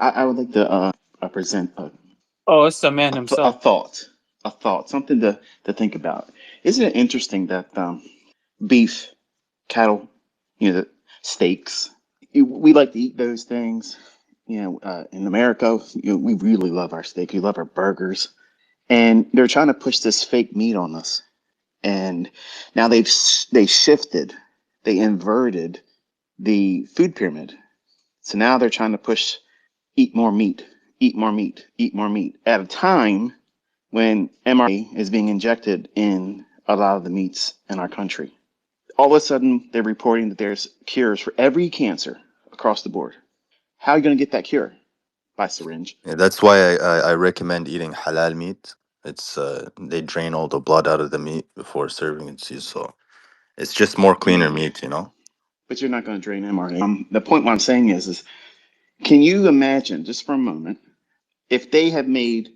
I would like to present Oh, it's the man a himself. thought, something to think about. Isn't it interesting that beef, cattle, the steaks, we like to eat those things. In America, we really love our steak. We love our burgers, and they're trying to push this fake meat on us. And now they shifted, they inverted the food pyramid. So now they're trying to push eat more meat, eat more meat, eat more meat at a time when mRNA is being injected in a lot of the meats in our country. All of a sudden, they're reporting that there's cures for every cancer across the board. How are you going to get that cure? By syringe. Yeah, that's why I recommend eating halal meat. It's they drain all the blood out of the meat before serving it to you, so it's just more cleaner Yeah, meat, you know. but you're not going to drain mRNA. The point what I'm saying is, can you imagine just for a moment if they have made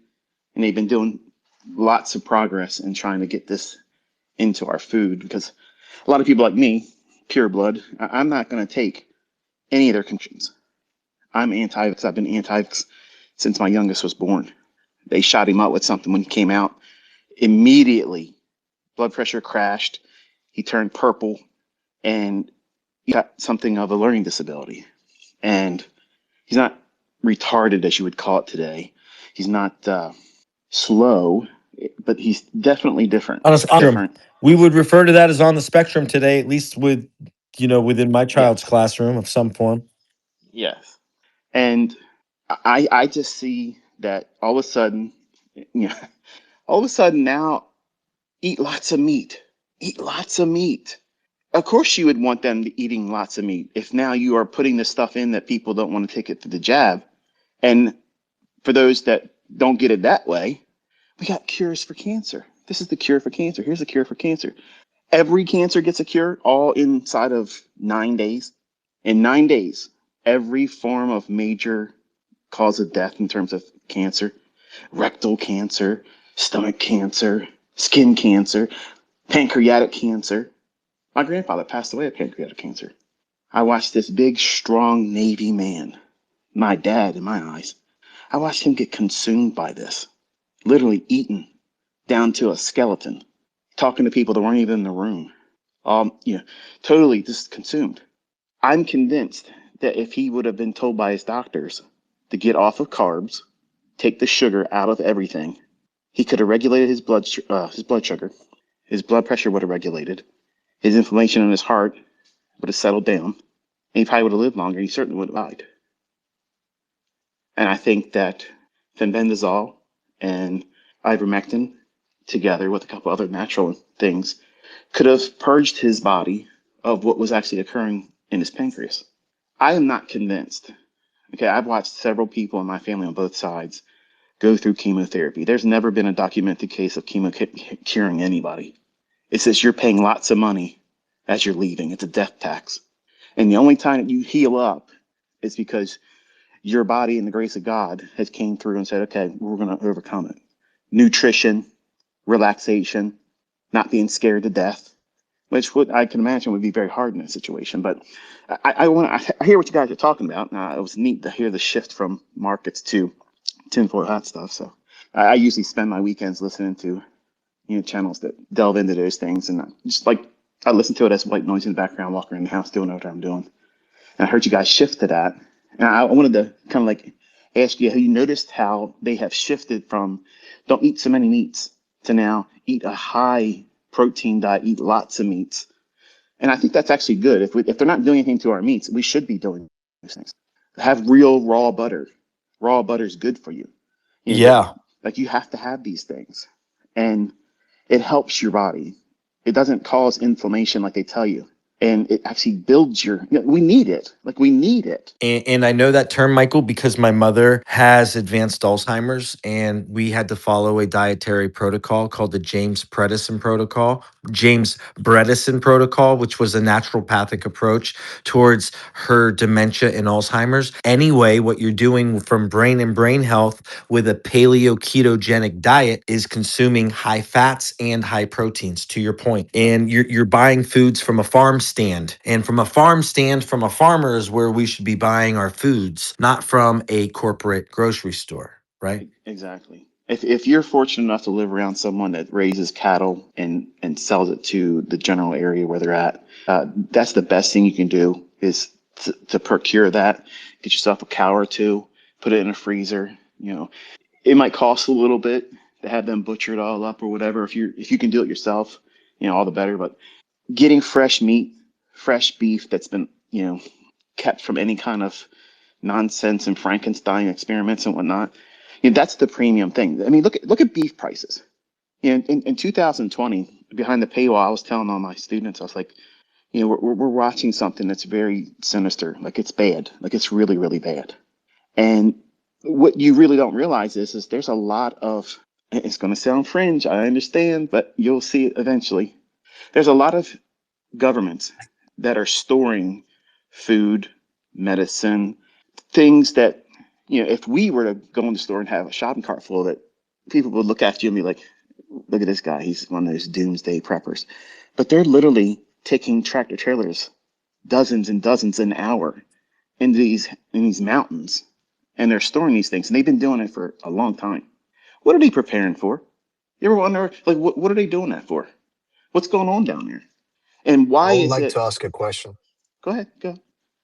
and they've been doing lots of progress in trying to get this into our food because a lot of people like me, pure blood, I'm not going to take any of their conclusions. I'm anti-vax. I've been anti-vax since my youngest was born. They shot him up with something when he came out. Immediately, blood pressure crashed. He turned purple and he got something of a learning disability. And he's not retarded, as you would call it today. He's not slow, but he's definitely different. On a spectrum. Different. We would refer to that as on the spectrum today, at least with, within my child's Yes. classroom of some form. Yes. And I just see that all of a sudden, you know, all of a sudden now eat lots of meat. Eat lots of meat. Of course you would want them to eating lots of meat if now you are putting this stuff in that people don't want to take it to the jab. And for those that don't get it that way, we got cures for cancer. This is the cure for cancer. Here's the cure for cancer. Every cancer gets a cure all inside of 9 days. In 9 days, every form of major cause of death in terms of cancer, rectal cancer, stomach cancer, skin cancer, pancreatic cancer. My grandfather passed away of pancreatic cancer. I watched this big, strong Navy man, my dad in my eyes. I watched him get consumed by this, literally eaten down to a skeleton, talking to people that weren't even in the room. You know, totally just consumed. I'm convinced that if he would have been told by his doctors to get off of carbs, take the sugar out of everything, he could have regulated his blood sugar. His blood pressure would have regulated. His inflammation in his heart would have settled down. And he probably would have lived longer. He certainly would have died. And I think that fenbendazole and ivermectin, together with a couple other natural things, could have purged his body of what was actually occurring in his pancreas. I am not convinced. Okay, I've watched several people in my family on both sides go through chemotherapy. There's never been a documented case of chemo curing anybody. It says you're paying lots of money as you're leaving. It's a death tax. And the only time that you heal up is because your body and the grace of God has came through and said, okay, we're going to overcome it. Nutrition, relaxation, not being scared to death, which would I can imagine would be very hard in that situation. But I hear what you guys are talking about. It was neat to hear the shift from markets to tinfoil hat stuff. So I usually spend my weekends listening to channels that delve into those things, and just like I listen to it as white noise in the background, walking around the house doing whatever I'm doing. And I heard you guys shift to that, and I wanted to kind of like ask you, have you noticed how they have shifted from don't eat so many meats to now eat a high protein diet, eat lots of meats? And I think that's actually good. If they're not doing anything to our meats, we should be doing those things. Have real raw butter. Raw butter is good for you. Yeah. Like you have to have these things, and it helps your body. It doesn't cause inflammation like they tell you, and it actually builds we need it. Like we need it. And I know that term, Michael, because my mother has advanced Alzheimer's, and we had to follow a dietary protocol called the James Bredesen protocol, which was a naturopathic approach towards her dementia and Alzheimer's. Anyway, what you're doing from brain and brain health with a paleo ketogenic diet is consuming high fats and high proteins, to your point. And you're buying foods from a farm stand. And from a farm stand, from a farmer is where we should be buying our foods, not from a corporate grocery store, right? Exactly. If you're fortunate enough to live around someone that raises cattle and sells it to the general area where they're at, that's the best thing you can do is to procure that. Get yourself a cow or two, put it in a freezer. It might cost a little bit to have them butchered all up or whatever. If you can do it yourself, all the better. But getting fresh meat, fresh beef that's been kept from any kind of nonsense and Frankenstein experiments and whatnot. That's the premium thing. I mean, look at beef prices. In 2020, behind the paywall, I was telling all my students, I was like, we're watching something that's very sinister. Like it's bad. Like it's really, really bad. And what you really don't realize is there's a lot of, it's going to sound fringe, I understand, but you'll see it eventually. There's a lot of governments that are storing food, medicine, things that, if we were to go in the store and have a shopping cart full of it, people would look at you and be like, look at this guy. He's one of those doomsday preppers. But they're literally taking tractor trailers, dozens and dozens an hour in these mountains, and they're storing these things. And they've been doing it for a long time. What are they preparing for? You ever wonder, like, what are they doing that for? What's going on down there? And I why would is like it? to ask a question. Go ahead, go.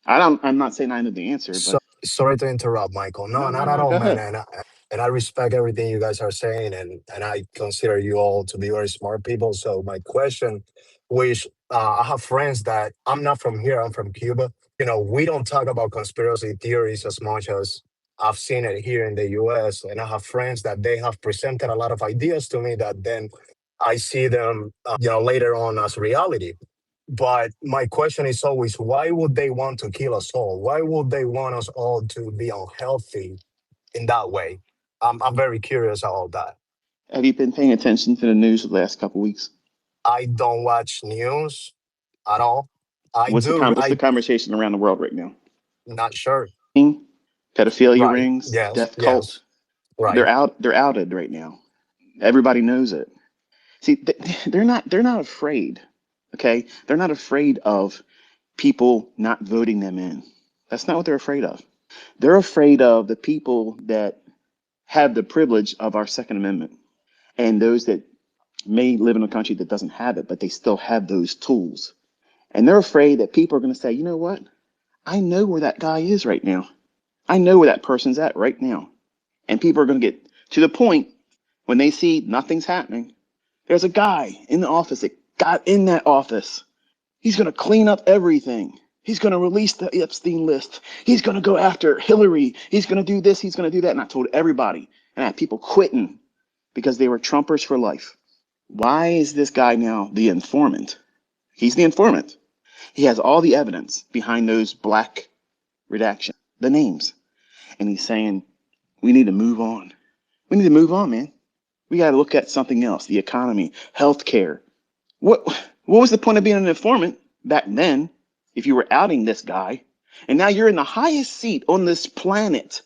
I'm not saying I know the answer, So, but sorry to interrupt, Michael. No, no, no, not at no. all, Go man. ahead. And I respect everything you guys are saying, and I consider you all to be very smart people. So my question, which I have friends that I'm not from here. I'm from Cuba. We don't talk about conspiracy theories as much as I've seen it here in the U.S. And I have friends that they have presented a lot of ideas to me that then I see them, later on as reality. But my question is always, why would they want to kill us all? Why would they want us all to be unhealthy in that way? I'm very curious about that. Have you been paying attention to the news the last couple weeks? I don't watch news at all. I What's the do. what's the conversation around the world right now? Not sure. Pedophilia Right. rings, Yes. death cult. Yes. Right. They're outed right now. Everybody knows it. See, they're not afraid. Okay, they're not afraid of people not voting them in. That's not what they're afraid of. They're afraid of the people that have the privilege of our Second Amendment and those that may live in a country that doesn't have it, but they still have those tools. And they're afraid that people are going to say, you know what? I know where that guy is right now. I know where that person's at right now. And people are going to get to the point when they see nothing's happening. There's a guy in the office that got in that office. He's going to clean up everything. He's going to release the Epstein list. He's going to go after Hillary. He's going to do this. He's going to do that. And I told everybody. And I had people quitting because they were Trumpers for life. Why is this guy now the informant? He's the informant. He has all the evidence behind those black redactions, the names. And he's saying, we need to move on. We need to move on, man. We got to look at something else, the economy, healthcare. What was the point of being an informant back then if you were outing this guy? And now you're in the highest seat on this planet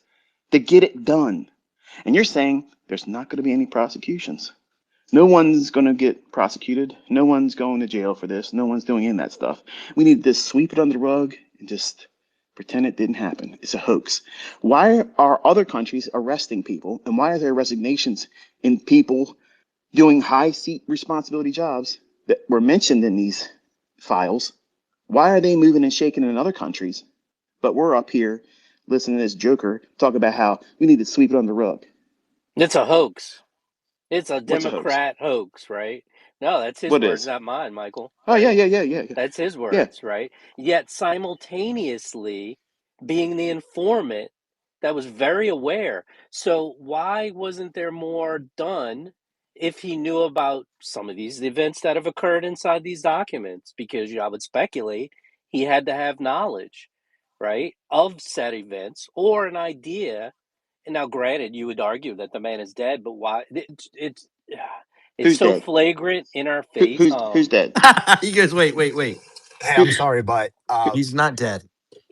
to get it done. And you're saying there's not going to be any prosecutions. No one's going to get prosecuted. No one's going to jail for this. No one's doing any of that stuff. We need to just sweep it under the rug and just pretend it didn't happen. It's a hoax. Why are other countries arresting people? And why are there resignations in people doing high seat responsibility jobs that were mentioned in these files? Why are they moving and shaking in other countries? But we're up here listening to this joker talk about how we need to sweep it under the rug. It's a hoax. It's a What's a hoax? Democrat hoax, right? No, that's his What words, is? not mine, Michael, Oh, yeah, right? yeah, yeah, yeah, yeah. That's his Yeah. words, right? Yet simultaneously being the informant that was very aware. So why wasn't there more done if he knew about some of these events that have occurred inside these documents? Because I would speculate he had to have knowledge, right, of said events or an idea. And now, granted, you would argue that the man is dead, but why? It's Who's so dead? flagrant in our Who, face. who's dead? You guys, wait. Hey, Who, I'm sorry, but He's not dead.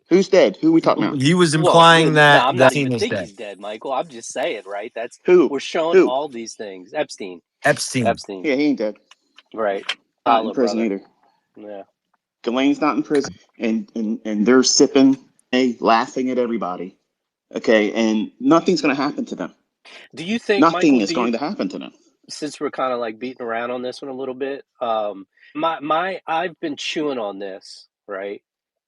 who's dead? Who are we talking about? He was Well, implying no, that I'm not Epstein even is think dead. he's dead, Michael. I'm just saying, right? Who? We're showing Who? all these things. Epstein, Epstein. Epstein, Yeah, he ain't dead. right? Not in Holla, prison brother. either. Yeah. Ghislaine's not in prison, and they're sipping, laughing at everybody. Okay, and nothing's going to happen to them. Do you think, Nothing Michael? is going to happen to them. Since we're kind of like beating around on this one a little bit, I've been chewing on this, right?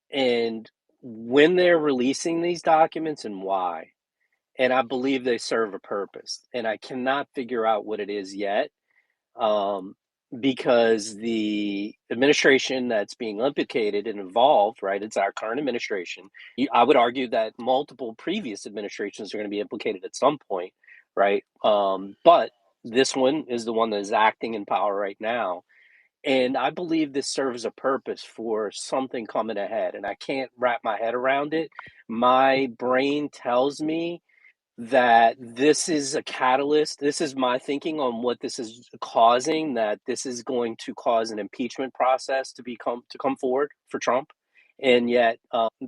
And when they're releasing these documents and why, and I believe they serve a purpose, and I cannot figure out what it is yet, um, because the administration that's being implicated and involved, right? It's our current administration. I would argue that multiple previous administrations are going to be implicated at some point, right? But this one is the one that is acting in power right now. And I believe this serves a purpose for something coming ahead. And I can't wrap my head around it. My brain tells me that this is a catalyst. This is my thinking on what this is causing, that this is going to cause an impeachment process to come forward for Trump. And yet,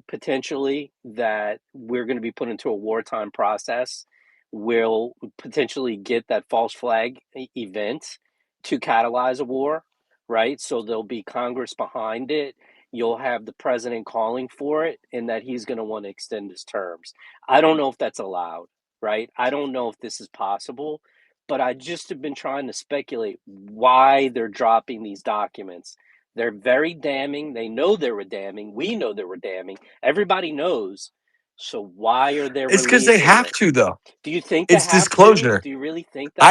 potentially, that we're going to be put into a wartime process. Will potentially get that false flag event to catalyze a war, right? So there'll be Congress behind it. You'll have the president calling for it, and that he's going to want to extend his terms. I don't know if that's allowed, right? I don't know if this is possible, but I just have been trying to speculate why they're dropping these documents. They're very damning. They know they were damning. We know they were damning. Everybody knows. So why are they It's because they releasing have it? to, though. Do you think they It's have to? disclosure. Do you really think that?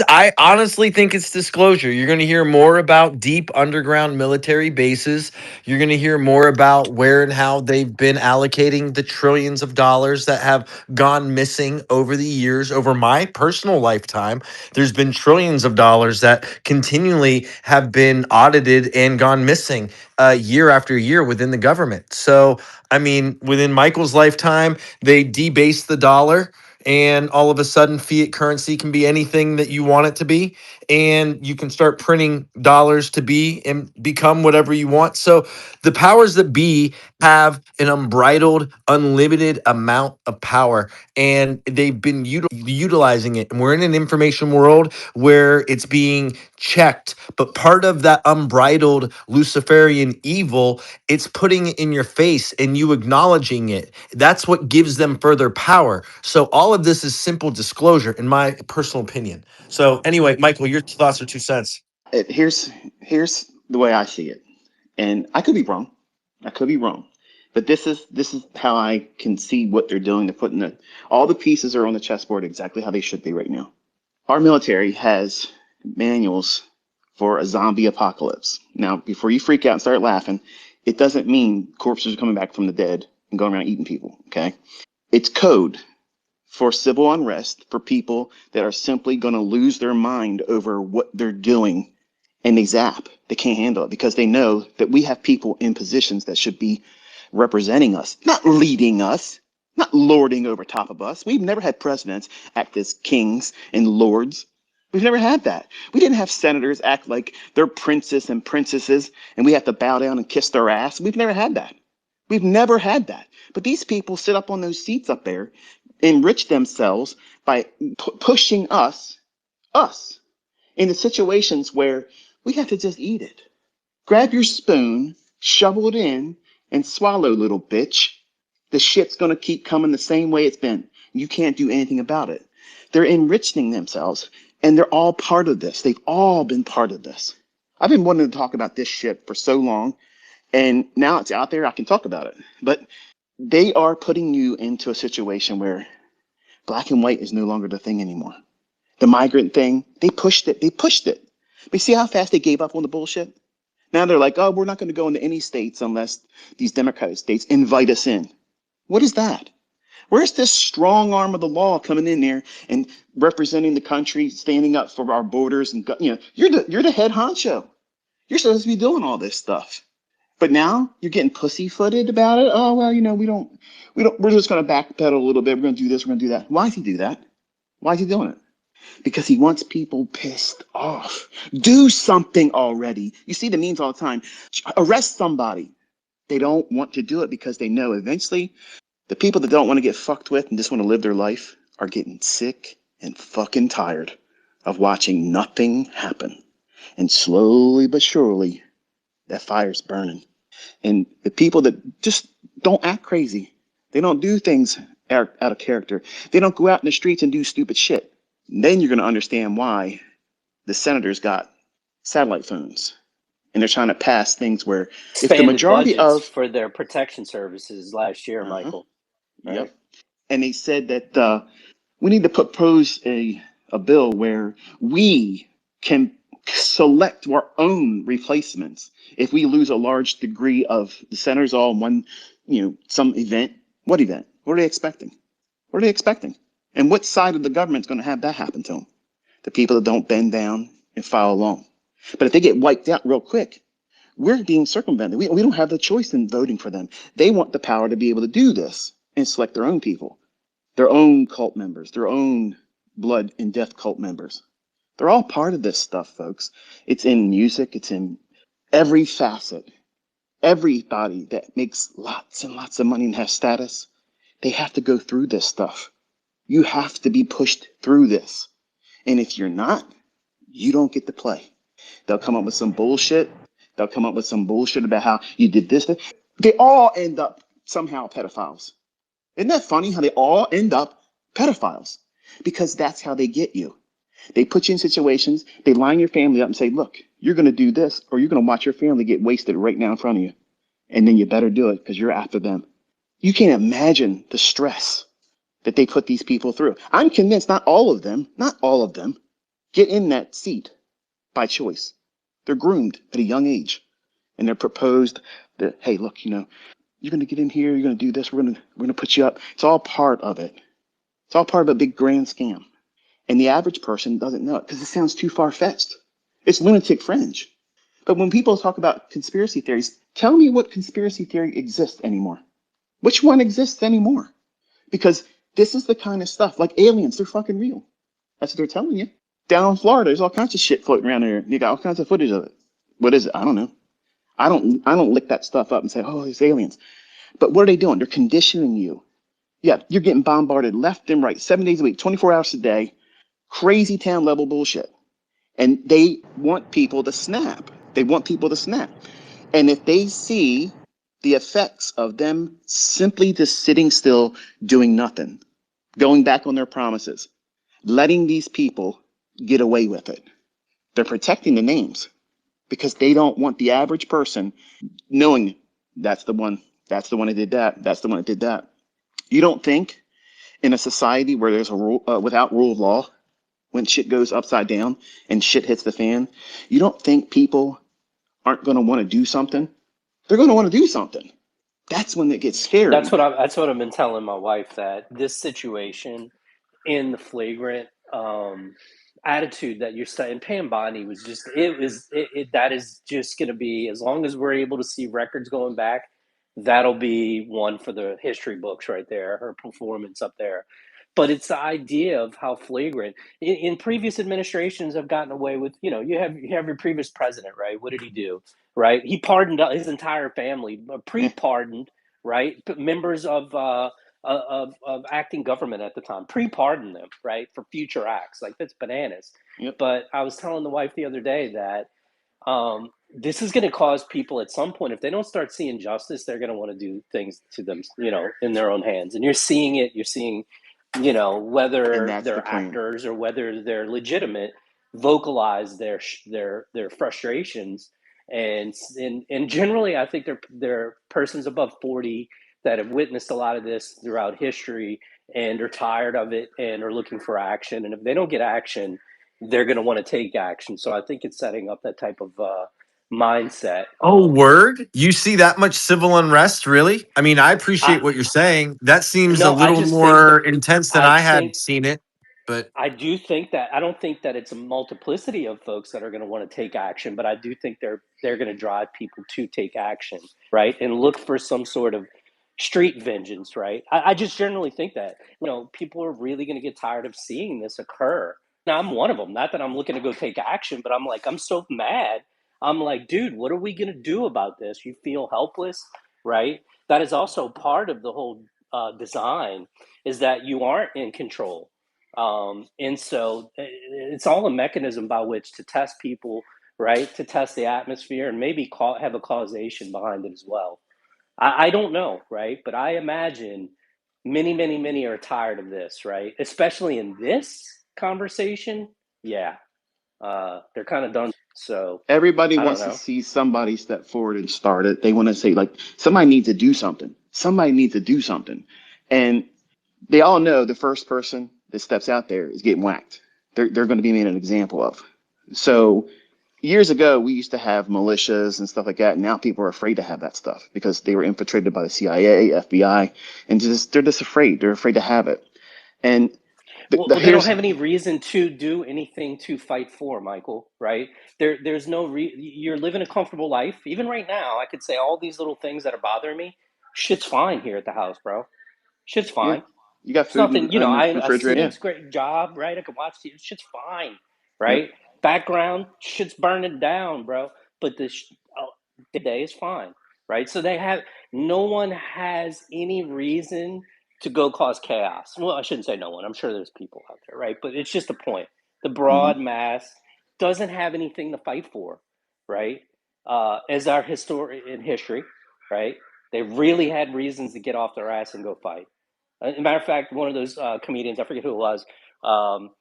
I honestly think it's disclosure. You're going to hear more about deep underground military bases. You're going to hear more about where and how they've been allocating the trillions of dollars that have gone missing over the years. Over my personal lifetime, there's been trillions of dollars that continually have been audited and gone missing year after year within the government. So, I mean, within Michael's lifetime, they debased the dollar, and all of a sudden fiat currency can be anything that you want it to be, and you can start printing dollars to be and become whatever you want. So the powers that be have an unbridled, unlimited amount of power, and they've been utilizing it. And we're in an information world where it's being checked, but part of that unbridled Luciferian evil, it's putting it in your face and you acknowledging it. That's what gives them further power. So all of this is simple disclosure, in my personal opinion. So anyway, Michael, your thoughts or 2 cents. Here's the way I see it, and I could be wrong. I could be wrong, but this is how I can see what they're doing. They're putting all the pieces are on the chessboard exactly how they should be right now. Our military has manuals for a zombie apocalypse. Now, before you freak out and start laughing, it doesn't mean corpses are coming back from the dead and going around eating people. Okay, it's code for civil unrest for people that are simply going to lose their mind over what they're doing, and they zap. They can't handle it because they know that we have people in positions that should be representing us, not leading us, not lording over top of us. We've never had presidents act as kings and lords. We've never had that. We didn't have senators act like they're princes and princesses and we have to bow down and kiss their ass. We've never had that. We've never had that. But these people sit up on those seats up there, enrich themselves by pushing us, into situations where we have to just eat it. Grab your spoon, shovel it in, and swallow, little bitch. The shit's gonna keep coming the same way it's been. You can't do anything about it. They're enriching themselves, and they're all part of this. They've all been part of this. I've been wanting to talk about this shit for so long, and now it's out there, I can talk about it. But they are putting you into a situation where black and white is no longer the thing anymore. The migrant thing, they pushed it. They pushed it. But see how fast they gave up on the bullshit? Now they're like, oh, we're not going to go into any states unless these Democratic states invite us in. What is that? Where's this strong arm of the law coming in there and representing the country, standing up for our borders, and you're the head honcho. You're supposed to be doing all this stuff. But now you're getting pussyfooted about it. Oh well, we don't. We're just going to backpedal a little bit. We're going to do this. We're going to do that. Why does he do that? Why is he doing it? Because he wants people pissed off. Do something already. You see the memes all the time. Arrest somebody. They don't want to do it because they know eventually the people that don't want to get fucked with and just want to live their life are getting sick and fucking tired of watching nothing happen. And slowly but surely, that fire's burning. And the people that just don't act crazy, they don't do things out of character, they don't go out in the streets and do stupid shit. Then you're going to understand why the senators got satellite phones and they're trying to pass things where if the Expanded majority budgets of, for their protection services last year, uh-huh, Michael, right? yep, and they said that we need to propose a bill where we can select our own replacements. If we lose a large degree of the senators all in one, some event, what event? What are they expecting? What are they expecting? And what side of the government's going to have that happen to them? The people that don't bend down and follow along. But if they get wiped out real quick, we're being circumvented. We don't have the choice in voting for them. They want the power to be able to do this and select their own people, their own cult members, their own blood and death cult members. They're all part of this stuff, folks. It's in music, it's in every facet. Everybody that makes lots and lots of money and has status, they have to go through this stuff. You have to be pushed through this. And if you're not, you don't get to play. They'll come up with some bullshit. They'll come up with some bullshit about how you did this. They all end up somehow pedophiles. Isn't that funny how they all end up pedophiles? Because that's how they get you. They put you in situations, they line your family up and say, look, you're going to do this or you're going to watch your family get wasted right now in front of you. And then you better do it because you're after them. You can't imagine the stress that they put these people through. I'm convinced not all of them get in that seat by choice. They're groomed at a young age and they're proposed that, hey, look, you're going to get in here, you're going to do this, we're going to put you up. It's all part of it. It's all part of a big grand scam. And the average person doesn't know it because it sounds too far fetched. It's lunatic fringe. But when people talk about conspiracy theories, tell me what conspiracy theory exists anymore. Which one exists anymore? Because this is the kind of stuff like aliens, they're fucking real. That's what they're telling you. Down in Florida, there's all kinds of shit floating around there. You got all kinds of footage of it. What is it? I don't know. I don't lick that stuff up and say, oh, it's aliens. But what are they doing? They're conditioning you. Yeah, you're getting bombarded left and right, 7 days a week, 24 hours a day, crazy town level bullshit. And they want people to snap. They want people to snap. And if they see the effects of them simply just sitting still, doing nothing, going back on their promises, letting these people get away with it, they're protecting the names because they don't want the average person knowing that's the one, that's the one that did that, that's the one that did that. You don't think in a society where there's a rule, without rule of law, when shit goes upside down and shit hits the fan, you don't think people aren't going to want to do something? They're going to want to do something. That's when it gets That's scary. what I've been telling my wife, that this situation in the flagrant attitude that you're saying, Pam Bondi was just that is just going to be, as long as we're able to see records going back, that'll be one for the history books right there. Her performance up there. But it's the idea of how flagrant in previous administrations have gotten away with. You have your previous president, right? What did he do? Right, he pardoned his entire family, Yeah, pre-pardoned, right, members of acting government at the time, pre-pardon them, right, for future acts. Like, that's bananas. yep. But I was telling the wife the other day that this is going to cause people at some point, if they don't start seeing justice, they're going to want to do things to them, in their own hands. And you're seeing it. You're seeing, And whether that's the they're plan. actors or whether they're legitimate, vocalize their frustrations. And generally, I think they're persons above 40 that have witnessed a lot of this throughout history and are tired of it and are looking for action. And if they don't get action, they're going to want to take action. So I think it's setting up that type of mindset. Oh, word? You see that much civil unrest, really? I mean, I appreciate I what you're saying. That seems a no, I little just think that more intense than I I think had seen it. But I do think that I don't think that it's a multiplicity of folks that are going to want to take action, but I do think they're going to drive people to take action, right, and look for some sort of street vengeance, right? I just generally think that people are really going to get tired of seeing this occur. Now, I'm one of them. Not that I'm looking to go take action, but I'm like, I'm so mad. I'm like, dude, what are we going to do about this? You feel helpless, right? That is also part of the whole design, is that you aren't in control, and so it's all a mechanism by which to test people, right? To test the atmosphere and maybe have a causation behind it as well. I don't know, right? But I imagine many are tired of this, right? Especially in this conversation. Yeah, they're kind of done. So Everybody I don't wants to know. see somebody step forward and start it. They want to say, like, somebody needs to do something. Somebody needs to do something. And they all know the first person that steps out there is getting whacked. They're going to be made an example of. So years ago, we used to have militias and stuff like that. Now people are afraid to have that stuff because they were infiltrated by the CIA, FBI, and just they're just afraid. They're afraid to have it. And Well, they don't here's have any reason to do anything to fight for, Michael, right? There's no you're living a comfortable life. Even right now, I could say all these little things that are bothering me. Shit's fine here at the house, bro. Shit's yeah, fine. you got It's food nothing, in the I refrigerator. see Yeah, it's a great job, right? I can watch the shit's fine, yep. right? Background, shit's burning down, bro. But day is fine, right? So no one has any reason to go cause chaos. Well, I shouldn't say no one. I'm sure there's people out there, right? But it's just a point. The Hmm. broad mass doesn't have anything to fight for, right? As our history in history, right? They really had reasons to get off their ass and go fight. As a matter of fact, one of those comedians, I forget who it was, um,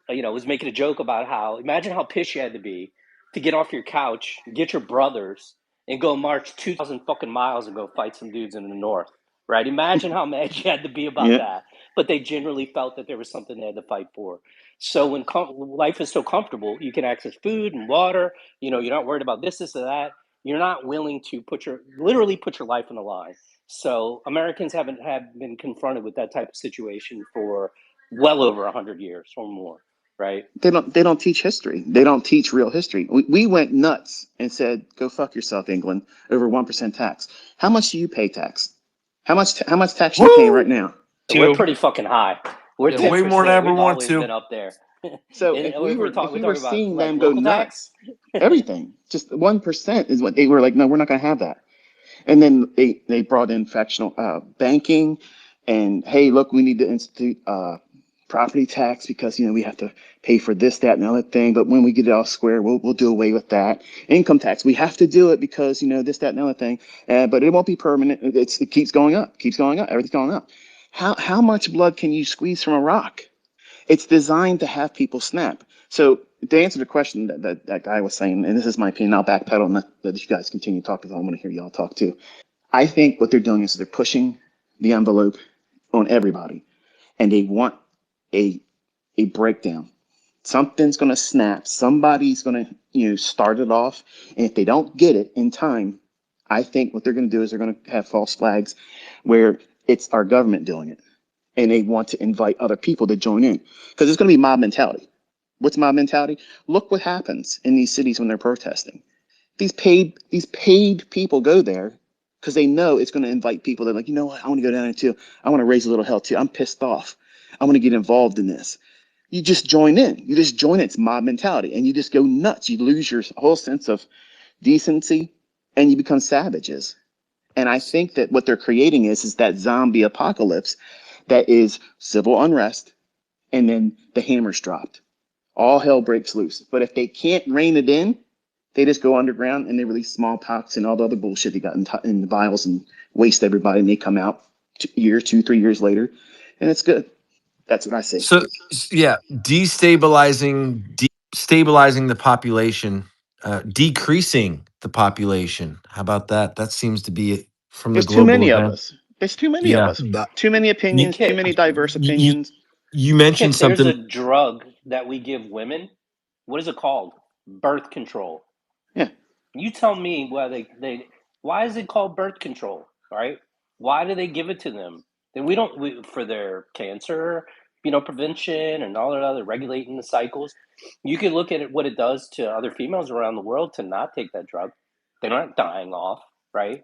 was making a joke about how imagine how pissed you had to get off your couch, get your brothers, and go march 2,000 fucking miles and go fight some dudes in the north. Right? Imagine how mad you had to be about Yeah, that. But they generally felt that there was something they had to fight for. So when life is so comfortable, you can access food and water. You're not worried about this, or that. You're not willing to literally put your life on the line. So Americans haven't have been confronted with that type of situation for well over 100 years or more, right? they don't teach history. They don't teach real history. We went nuts and said, "Go fuck yourself, England." Over 1% tax. How much do you pay tax? How much tax are you paying right Woo! now? We're Two. pretty fucking high. We're Yeah, ten way more than I percent. ever We've want always to. been up there. And So if if we're we were talking seeing about them like go local tax, nuts, everything just 1% is what they were like. No, we're not going to have that. And then they brought in fractional banking, and hey, look, we need to institute property tax because we have to pay for this, that, and the other thing. But when we get it all square, we'll do away with that. Income tax, we have to do it because this, that, and the other thing. But it won't be permanent. It keeps going up, keeps going up. Everything's going up. How much blood can you squeeze from a rock? It's designed to have people snap. So to answer the question that guy was saying, and this is my opinion, I'll backpedal and let you guys continue talking because I want to hear y'all talk too. I think what they're doing is they're pushing the envelope on everybody, and they want a a breakdown. Something's going to snap. Somebody's going to start it off, and if they don't get it in time, I think what they're going to do is they're going to have false flags, where it's our government doing it, and they want to invite other people to join in because it's going to be mob mentality. What's mob mentality? Look what happens in these cities when they're protesting. These paid people go there because they know it's going to invite people. They're like, you know what? I want to go down there too. I want to raise a little hell too. I'm pissed off. I want to get involved in this. You just join in. You just join in. It's mob mentality, and you just go nuts. You lose your whole sense of decency, and you become savages. And I think that what they're creating is that zombie apocalypse that is civil unrest, and then the hammer's dropped. All hell breaks loose. But if they can't rein it in, they just go underground and they release smallpox and all the other bullshit they got in the vials and waste everybody. And they come out 2 years, 2, 3 years later, and it's good. That's what I say. So yeah, stabilizing the population, decreasing the population. How about that? That seems to be from the There's too global many of event. us. There's too many of Yeah. us. That Too many You opinions. Too Kit, many diverse you, opinions. you mentioned Kit, there's a something. drug that we give women. What is it called? Birth control. Yeah, You tell me why is it called birth control? Right? Why do they give it to them? Then for their cancer, prevention and all that other regulating the cycles. You can look at what it does to other females around the world to not take that drug. They're not dying off, right?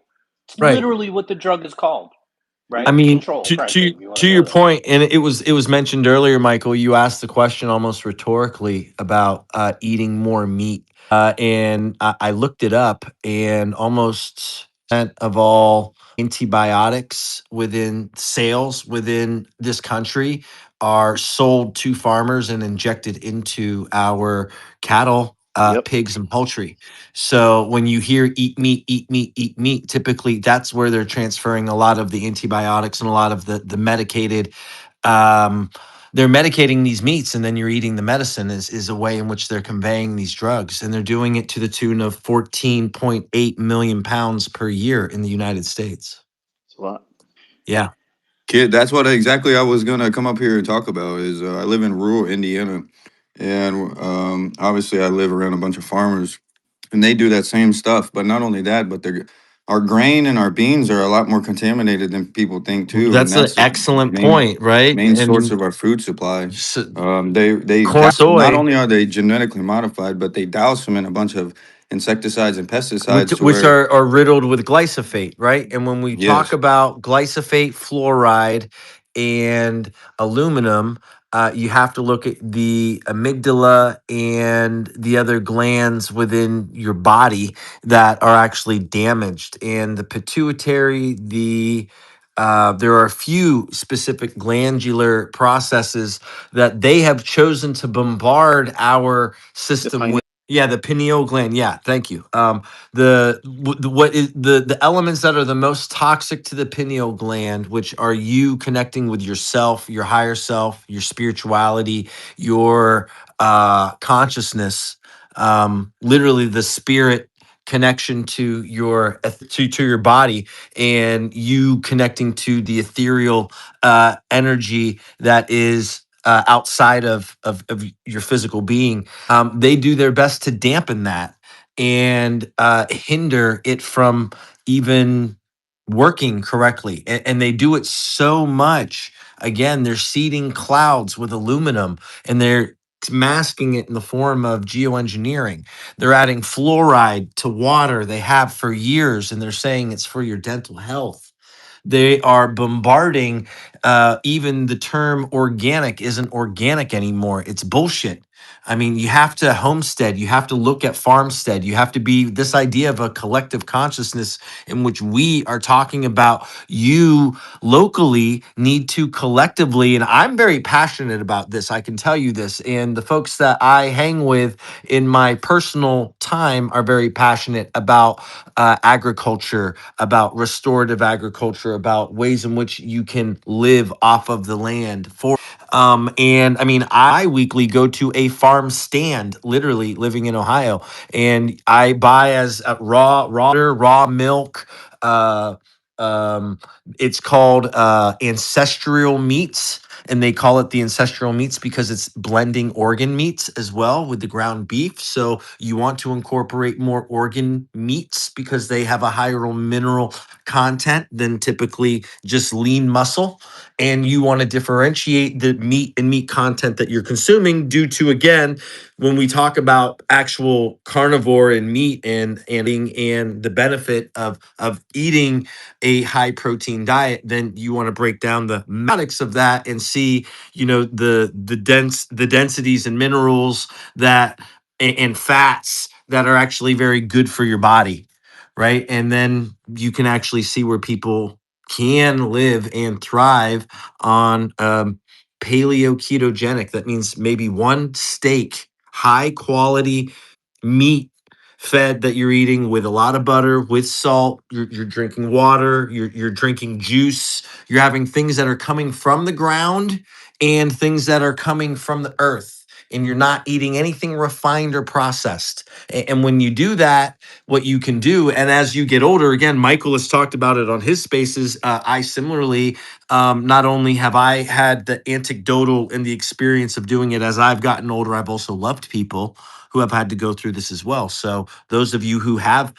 It's Right. literally what the drug is called, I right? mean, Control, to frankly, to if you want to to your go there. point, and it was mentioned earlier, Michael. You asked the question almost rhetorically about eating more meat, and I looked it up, and almost of all antibiotics within sales within this country are sold to farmers and injected into our cattle Yep. pigs and poultry. So when you hear eat meat, eat meat, eat meat, typically that's where they're transferring a lot of the antibiotics and a lot of the medicated. Um, they're medicating these meats, and then you're eating the medicine is a way in which they're conveying these drugs, and they're doing it to the tune of 14.8 million pounds per year in the United States. It's a lot. Yeah. Kid, that's what exactly I was gonna come up here and talk about. Is I live in rural Indiana, and obviously I live around a bunch of farmers, and they do that same stuff. But not only that, but our grain and our beans are a lot more contaminated than people think too, and That's an that's the excellent main point, right? main source And of our food supply. so, They corn, not soy, only are they genetically modified, but they douse them in a bunch of insecticides and pesticides to which where are riddled with glyphosate, right? And when we talk yes, about glyphosate, fluoride, and aluminum, you have to look at the amygdala and the other glands within your body that are actually damaged, and the pituitary, there are a few specific glandular processes that they have chosen to bombard our The system pineal. with. Yeah, the pineal gland. Yeah, thank you. What is the elements that are the most toxic to the pineal gland, which are you connecting with yourself, your higher self, your spirituality, your consciousness, literally the spirit connection to to your body, and you connecting to the ethereal energy that is outside of your physical being. They do their best to dampen that and hinder it from even working correctly. And they do it so much. Again, they're seeding clouds with aluminum, and they're masking it in the form of geoengineering. They're adding fluoride to water they have for years, and they're saying it's for your dental health. They are bombarding. Even the term organic isn't organic anymore. It's bullshit. I mean, you have to homestead, you have to look at farmstead, you have to be this idea of a collective consciousness in which we are talking about you locally need to collectively. And I'm very passionate about this. I can tell you this. And the folks that I hang with in my personal time are very passionate about agriculture, about restorative agriculture, about ways in which you can live off of the land. And I mean, I weekly go to a farm stand, literally living in Ohio, and I buy as raw milk. Uh, um, it's called ancestral meats, and they call it the ancestral meats because it's blending organ meats as well with the ground beef. So you want to incorporate more organ meats because they have a higher mineral content than typically just lean muscle, and you want to differentiate the meat and meat content that you're consuming due to, again, when we talk about actual carnivore and meat and the benefit of eating a high protein diet, then you want to break down the mathematics of that and see, the densities and minerals that and fats that are actually very good for your body, right? And then you can actually see where people can live and thrive on paleo ketogenic. That means maybe one steak, high quality meat fed that you're eating with a lot of butter, with salt. You're drinking water. You're drinking juice. You're having things that are coming from the ground and things that are coming from the earth. And you're not eating anything refined or processed. And when you do that, what you can do, and as you get older, again, Michael has talked about it on his spaces. I similarly, not only have I had the anecdotal and the experience of doing it as I've gotten older, I've also loved people who have had to go through this as well. So those of you who have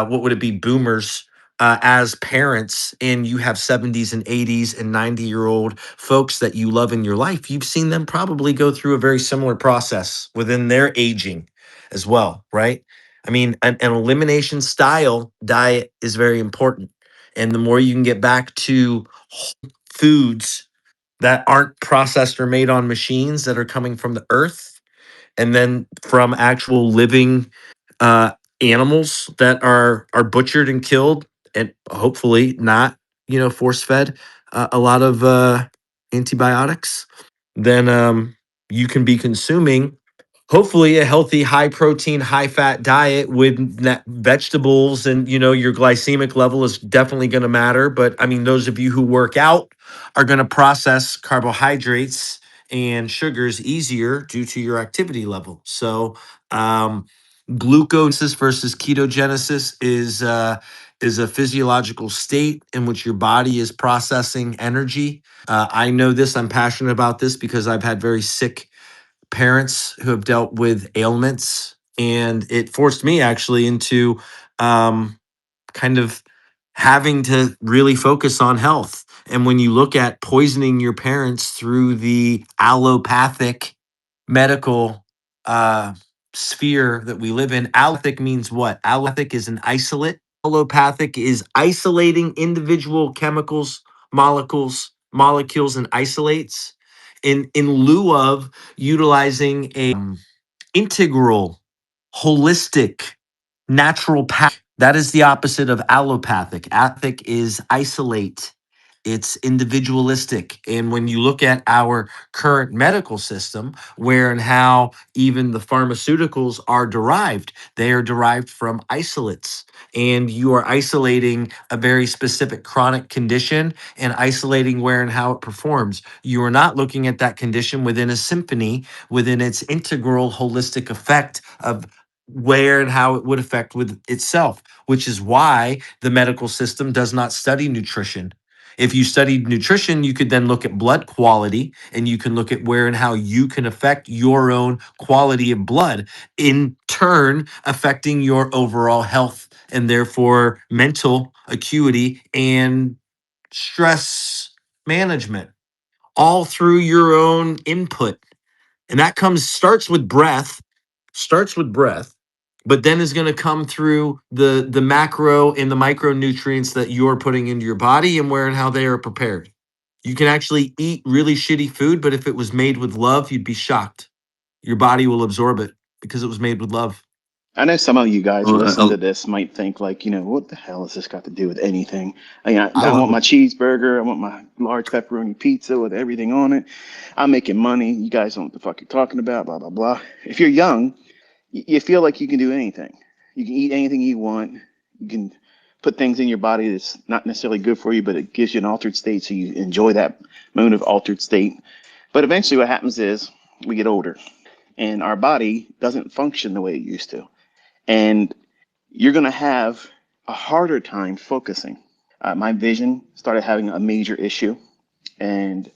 what would it be, boomers, as parents, and you have 70s and 80s and 90-year-old folks that you love in your life, you've seen them probably go through a very similar process within their aging as well, right? I mean, an elimination style diet is very important. And the more you can get back to foods that aren't processed or made on machines that are coming from the earth, and then from actual living uh, animals that are butchered and killed, and hopefully not, force fed a lot of antibiotics, then you can be consuming hopefully a healthy, high protein, high fat diet with vegetables, and your glycemic level is definitely going to matter. But I mean, those of you who work out are going to process carbohydrates and sugars easier due to your activity level. So gluconesis versus ketogenesis is a physiological state in which your body is processing energy. I know this. I'm passionate about this because I've had very sick parents who have dealt with ailments, and it forced me actually into um, kind of having to really focus on health. And when you look at poisoning your parents through the allopathic medical uh, sphere that we live in, allopathic means what? Allopathic is an isolate. Allopathic is isolating individual chemicals, molecules, and isolates in lieu of utilizing a integral, holistic, natural path. That is the opposite of allopathic. Allopathic is isolate, it's individualistic. And when you look at our current medical system, where and how even the pharmaceuticals are derived, they are derived from isolates. And you are isolating a very specific chronic condition and isolating where and how it performs. You are not looking at that condition within a symphony, within its integral holistic effect of where and how it would affect with itself, which is why the medical system does not study nutrition. If you studied nutrition, you could then look at blood quality, and you can look at where and how you can affect your own quality of blood, in turn affecting your overall health and therefore mental acuity and stress management, all through your own input. And that starts with breath, but then is going to come through the macro and the micronutrients that you're putting into your body and where and how they are prepared. You can actually eat really shitty food, but if it was made with love, you'd be shocked. Your body will absorb it because it was made with love. I know some of you guys Well, listen to this might think like, what the hell has this got to do with anything? I I want love my it. cheeseburger. I want my large pepperoni pizza with everything on it. I'm making money. You guys don't know what the fuck you're talking about, blah, blah, blah. If you're young, you feel like you can do anything. You can eat anything you want. You can put things in your body that's not necessarily good for you, but it gives you an altered state. So you enjoy that moment of altered state. But eventually what happens is we get older and our body doesn't function the way it used to. And you're going to have a harder time focusing. My vision started having a major issue, and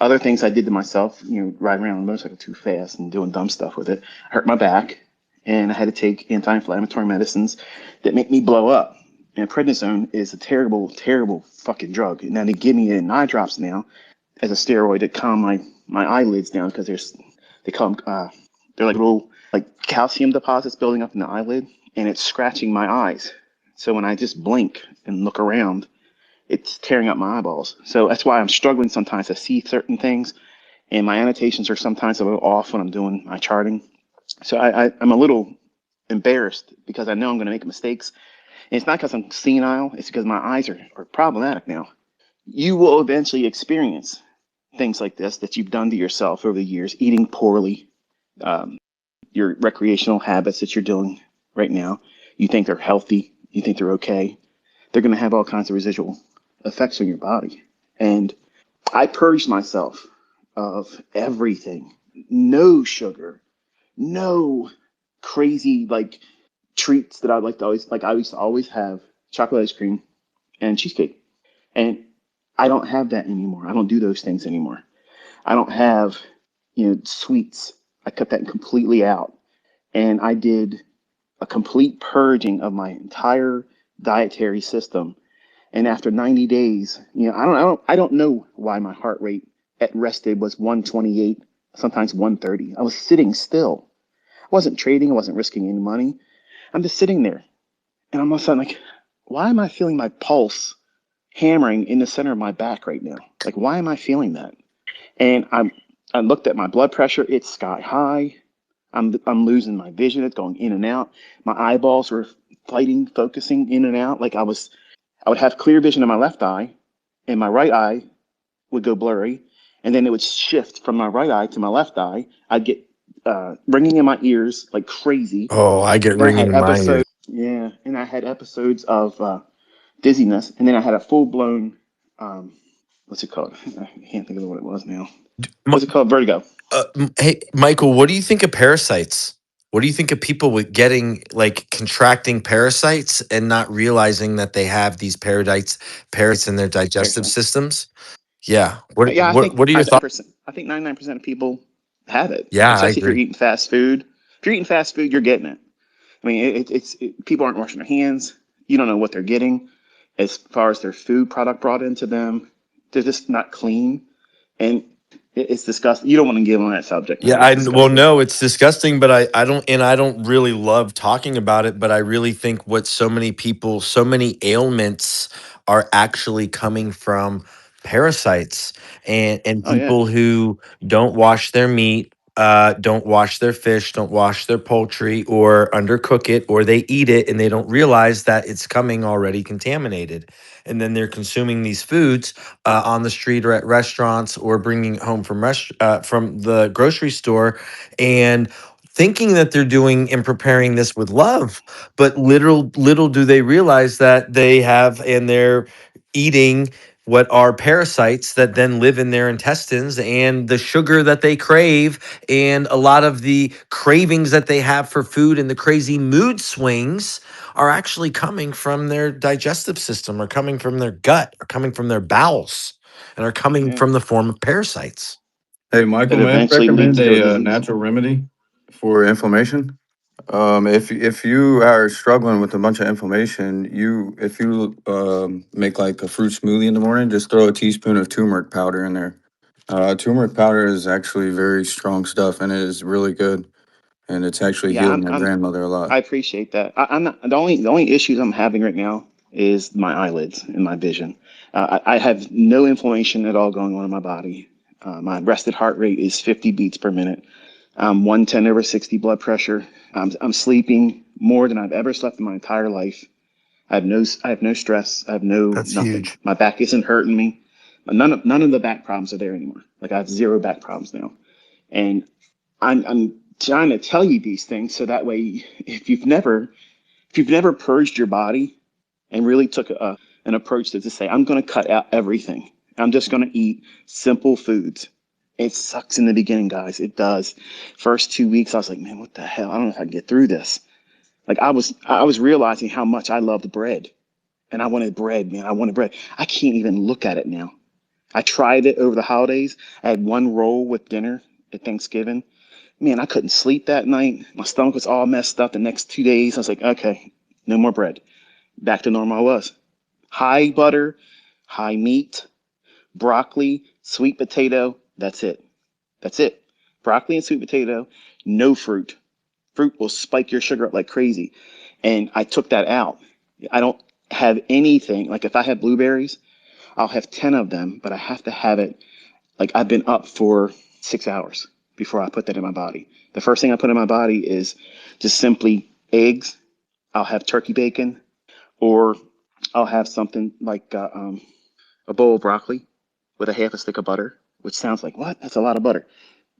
other things I did to myself, riding around on a motorcycle too fast and doing dumb stuff with it, hurt my back, and I had to take anti-inflammatory medicines that make me blow up. And prednisone is a terrible, terrible fucking drug. Now they give me it in eye drops now as a steroid to calm my eyelids down because they call them they're like little like calcium deposits building up in the eyelid, and it's scratching my eyes. So when I just blink and look around, it's tearing up my eyeballs. So that's why I'm struggling sometimes to see certain things, and my annotations are sometimes a little off when I'm doing my charting. So I'm a little embarrassed because I know I'm going to make mistakes. And it's not because I'm senile, it's because my eyes are problematic now. You will eventually experience things like this that you've done to yourself over the years, eating poorly, your recreational habits that you're doing right now. You think they're healthy, you think they're okay. They're going to have all kinds of residual effects on your body. And I purged myself of everything. No sugar, no crazy like treats that I'd like to always like. I used to always have chocolate ice cream and cheesecake, and I don't have that anymore. I don't do those things anymore. I don't have sweets. I cut that completely out, and I did a complete purging of my entire dietary system. And after 90 days, I don't know why my heart rate at rested was 128, sometimes 130. I was sitting still. I wasn't trading. I wasn't risking any money. I'm just sitting there. And I'm all of a sudden like, why am I feeling my pulse hammering in the center of my back right now? Like, why am I feeling that? And I looked at my blood pressure. It's sky high. I'm losing my vision. It's going in and out. My eyeballs were fighting, focusing in and out. I would have clear vision in my left eye, and my right eye would go blurry, and then it would shift from my right eye to my left eye. I'd get ringing in my ears like crazy. Oh, I get Then I ringing had in my ears. episodes, yeah, and I had episodes of dizziness, and then I had a full blown, um, what's it called? I can't think of what it was now. What's it called? Vertigo. Hey, Michael, what do you think of parasites? What do you think of people with getting like contracting parasites and not realizing that they have these parasites in their digestive Parasites. systems? Yeah. What Yeah, I what think what are your thoughts? 99%. I think 99% of people have it, Yeah, I especially if you're agree. eating fast food. If you're eating fast food, you're getting it. I mean, people aren't washing their hands. You don't know what they're getting as far as their food product brought into them. They're just not clean, and it's disgusting. You don't want to get on that subject Yeah, matter. It's well, disgusting. no, it's disgusting, but I don't really love talking about it, but I really think what so many people, so many ailments are actually coming from parasites and Oh yeah, people who don't wash their meat, don't wash their fish, don't wash their poultry, or undercook it, or they eat it and they don't realize that it's coming already contaminated. And then they're consuming these foods on the street or at restaurants or bringing it home from the grocery store and thinking that they're doing and preparing this with love, but little do they realize that they have and they're eating what are parasites that then live in their intestines, and the sugar that they crave and a lot of the cravings that they have for food and the crazy mood swings are actually coming from their digestive system, or coming from their gut, or coming from their bowels, and are coming yeah. from the form of parasites. Hey, Michael, That may I eventually lead recommend to a disease. natural remedy for inflammation? If you are struggling with a bunch of inflammation, if you make like a fruit smoothie in the morning, just throw a teaspoon of turmeric powder in there. Turmeric powder is actually very strong stuff, and it is really good, and it's actually Yeah, healed my grandmother a lot. I appreciate that. I'm not the only issues I'm having right now is my eyelids and my vision. I have no inflammation at all going on in my body. My rested heart rate is 50 beats per minute. 110 over 60 blood pressure. I'm sleeping more than I've ever slept in my entire life. I have no stress. I have no That's nothing. huge. My back isn't hurting me. None of the back problems are there anymore. Like I have zero back problems now, and I'm trying to tell you these things so that way, if you've never purged your body and really took an approach to just say, I'm going to cut out everything. I'm just going to eat simple foods. It sucks in the beginning, guys. It does. First 2 weeks, I was like, man, what the hell? I don't know if I can get through this. Like I was realizing how much I loved bread, and I wanted bread, man. I wanted bread. I can't even look at it now. I tried it over the holidays. I had one roll with dinner at Thanksgiving. Man, I couldn't sleep that night. My stomach was all messed up the next 2 days. I was like, okay, no more bread. Back to normal I was. High butter, high meat, broccoli, sweet potato. That's it. That's it. Broccoli and sweet potato, no fruit. Fruit will spike your sugar up like crazy. And I took that out. I don't have anything. Like if I have blueberries, I'll have 10 of them, but I have to have it like I've been up for 6 hours before I put that in my body. The first thing I put in my body is just simply eggs. I'll have turkey bacon, or I'll have something like a bowl of broccoli with a half a stick of butter, which sounds like what? That's a lot of butter.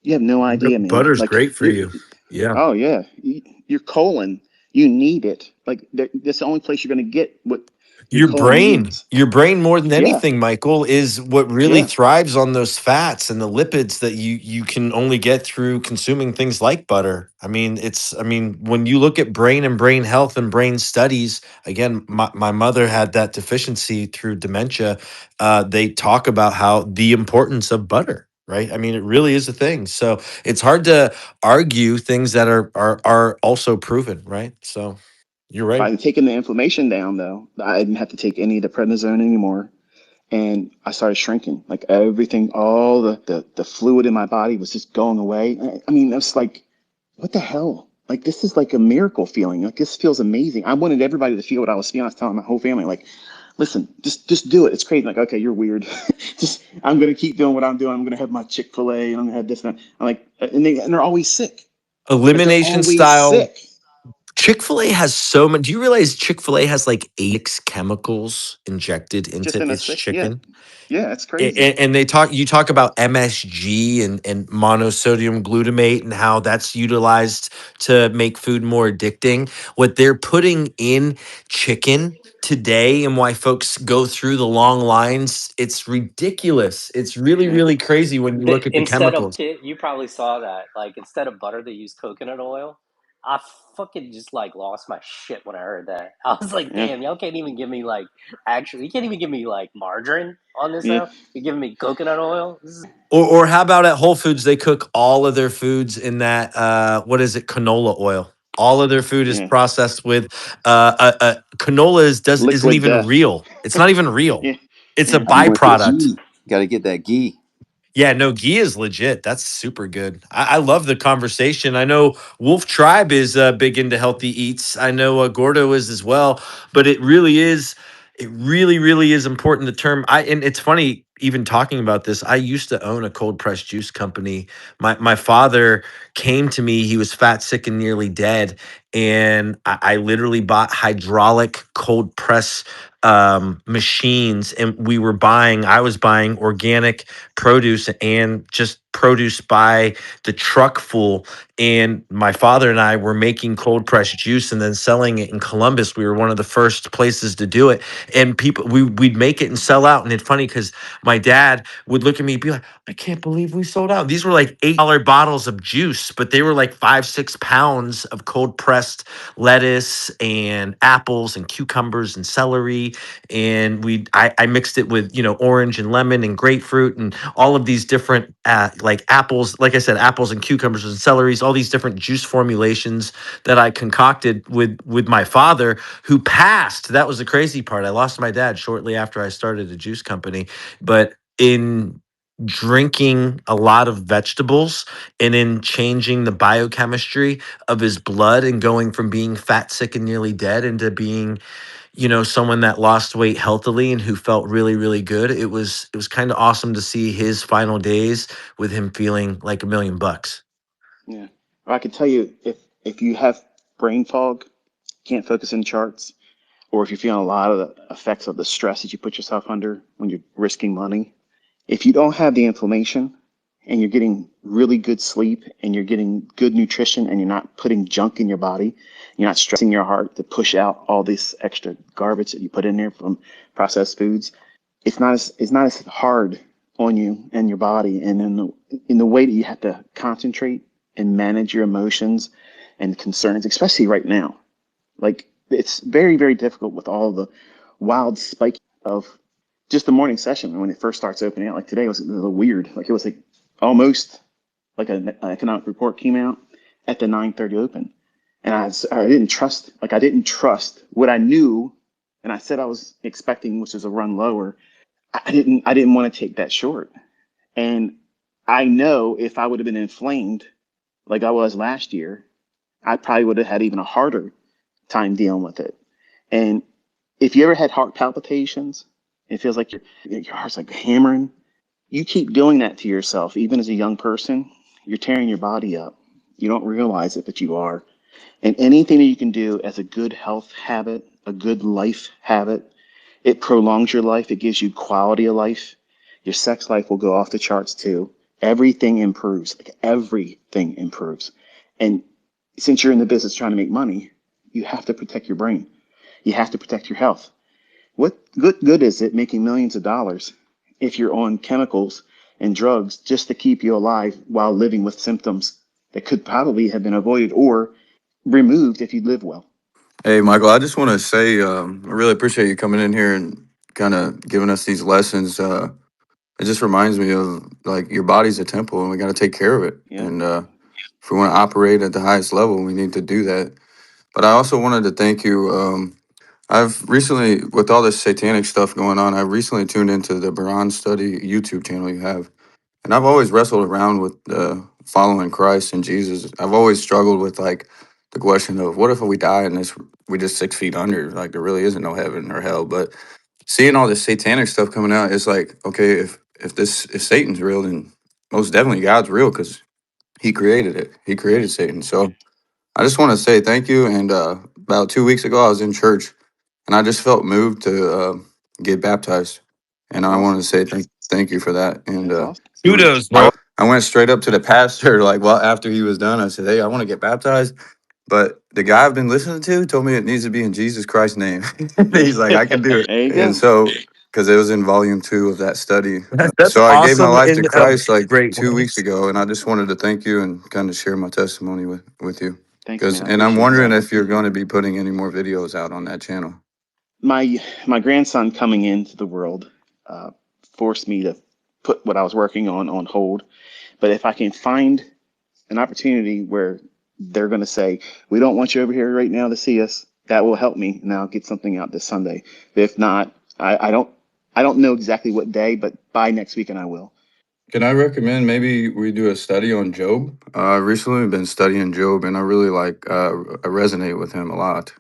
You have no idea, man. Butter's Like great for you're, you. Yeah. oh yeah, your colon, you need it. Like that's the only place you're going to get what your colon needs. Your brain more than Yeah, anything, Michael, is what really yeah. thrives on those fats and the lipids that you can only get through consuming things like butter. I mean, when you look at brain and brain health and brain studies, again, my mother had that deficiency through dementia. They talk about how the importance of butter, right? I mean, it really is a thing. So it's hard to argue things that are also proven, right? So you're right. By taking the inflammation down, though, I didn't have to take any of the prednisone anymore, and I started shrinking. Like everything, all the fluid in my body was just going away. I mean, it's like, what the hell? Like this is like a miracle feeling. Like this feels amazing. I wanted everybody to feel what I was feeling. I was telling my whole family, like, listen, just do it. It's crazy. Like, okay, you're weird. Just I'm gonna keep doing what I'm doing. I'm gonna have my Chick-fil-A and I'm gonna have this and that. I'm like, and they're always sick. Like they're Elimination always style sick. Chick-fil-A has so many. Do you realize Chick-fil-A has like 8 chemicals injected Just into in a its stick. Yeah. chicken? Yeah, it's crazy. And they talk, you talk about MSG and monosodium glutamate and how that's utilized to make food more addicting. What they're putting in chicken today and why folks go through the long lines, it's ridiculous. It's really, Yeah. really crazy when you look at the Instead of chemicals. you probably saw that, like instead of butter they use coconut oil. I fucking just like lost my shit when I heard that. I was like, Yeah. damn, y'all can't even give me like actually, you can't even give me like margarine on this Yeah. now. You're giving me coconut oil. This is Or how about at Whole Foods, they cook all of their foods in that what is it, canola oil. All of their food is Yeah. processed with canola isn't Liquid even death. real. It's not even real. Yeah. It's a Yeah. You want the byproduct. ghee. Got to get that ghee. Yeah, no, ghee is legit. That's super good. I love the conversation. I know Wolf Tribe is big into healthy eats. I know Gordo is as well. But it really is, it really, really is important. The term and it's funny even talking about this. I used to own a cold pressed juice company. My father came to me. He was fat, sick, and nearly dead, and I literally bought hydraulic cold press machines, and I was buying organic produce and just produce by the truck full. And my father and I were making cold pressed juice and then selling it in Columbus. We were one of the first places to do it. And we'd make it and sell out. And it's funny because my dad would look at me and be like, I can't believe we sold out. These were like $8 bottles of juice, but they were like 5, 6 pounds of cold pressed lettuce and apples and cucumbers and celery, and I mixed it with orange and lemon and grapefruit and all of these different like apples, like I said, apples and cucumbers and celeries, all these different juice formulations that I concocted with my father, who passed. That was the crazy part. I lost my dad shortly after I started a juice company, but in drinking a lot of vegetables and in changing the biochemistry of his blood and going from being fat, sick, and nearly dead into being someone that lost weight healthily and who felt really, really good. It was kind of awesome to see his final days with him feeling like $1 million. Yeah. Or I can tell you if you have brain fog, can't focus in charts, or if you're feeling a lot of the effects of the stress that you put yourself under when you're risking money, if you don't have the inflammation and you're getting really good sleep and you're getting good nutrition and you're not putting junk in your body, you're not stressing your heart to push out all this extra garbage that you put in there from processed foods, it's not as hard on you and your body, and in the way that you have to concentrate and manage your emotions and concerns, especially right now. Like it's very, very difficult with all the wild spike of just the morning session when it first starts opening out. Like today was a little weird. Like it was like almost like an economic report came out at the 9:30 open, and I didn't trust what I knew, and I said I was expecting, which was a run lower. I didn't want to take that short, and I know if I would have been inflamed like I was last year, I probably would have had even a harder time dealing with it. And if you ever had heart palpitations, it feels like your heart's like hammering. You keep doing that to yourself, even as a young person, you're tearing your body up. You don't realize it, but you are. And anything that you can do as a good health habit, a good life habit, it prolongs your life. It gives you quality of life. Your sex life will go off the charts too. Everything improves. Like everything improves. And since you're in the business trying to make money, you have to protect your brain. You have to protect your health. What good is it making millions of dollars if you're on chemicals and drugs just to keep you alive while living with symptoms that could probably have been avoided or removed if you live well? Hey, Michael, I just want to say I really appreciate you coming in here and kind of giving us these lessons. It just reminds me of like your body's a temple and we got to take care of it. Yeah. And if we want to operate at the highest level, we need to do that. But I also wanted to thank you. I've recently, with all this satanic stuff going on, I've recently tuned into the Baron Study YouTube channel you have. And I've always wrestled around with following Christ and Jesus. I've always struggled with like the question of what if we die and we just 6 feet under, like there really isn't no heaven or hell. But seeing all this satanic stuff coming out, it's like, okay, if Satan's real, then most definitely God's real because he created it. He Yeah. created Satan. So I just want to say thank you. And about 2 weeks ago, I was in church, and I just felt moved to get baptized. And That's I want to awesome. say thank you for that. And That's awesome. Kudos, I bro. I went straight up to the pastor, like, well, after he was done, I said, hey, I want to get baptized. But the guy I've been listening to told me it needs to be in Jesus Christ's name. He's like, I can do it. There you And go. so, because it was in volume 2 of that study. That's So I gave my awesome life to in a Christ like great two way. weeks ago. And I just wanted to thank you and kind of share my testimony with you. Thanks, man. I And I'm appreciate wondering that. if you're going to be putting any more videos out on that channel. My grandson coming into the world uh, forced me to put what I was working on hold. But if I can find an opportunity where they're going to say, "We don't want you over here right now to see us," that will help me, and I'll get something out this Sunday. If not, I don't know exactly what day, but by next weekend I will. Can I recommend maybe we do a study on Job? I recently been studying Job, and I really I resonate with him a lot.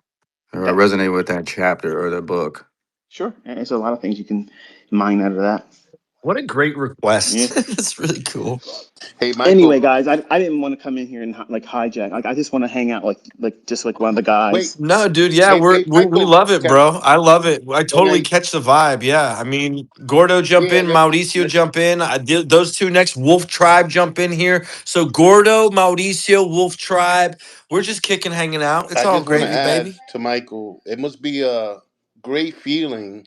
Or I That resonate with that chapter or the book. sure, and there's a lot of things you can mine out of that. What a great Yeah. request. That's really cool. Hey, Anyway, Michael. guys, I didn't want to come in here and like hijack. Like I just want to hang out like just like one of the Wait. guys. No, dude. Yeah, Hey, we Michael. love it, bro. I love it. I Can totally I? catch the vibe. Yeah, I mean, Gordo jump Yeah. in, Mauricio Let's. jump in. I did those two next. Wolf Tribe jump in here. So Gordo, Mauricio, Wolf Tribe. We're just kicking, hanging out. It's I all just want to gravy, add baby. to Michael. It must be a great feeling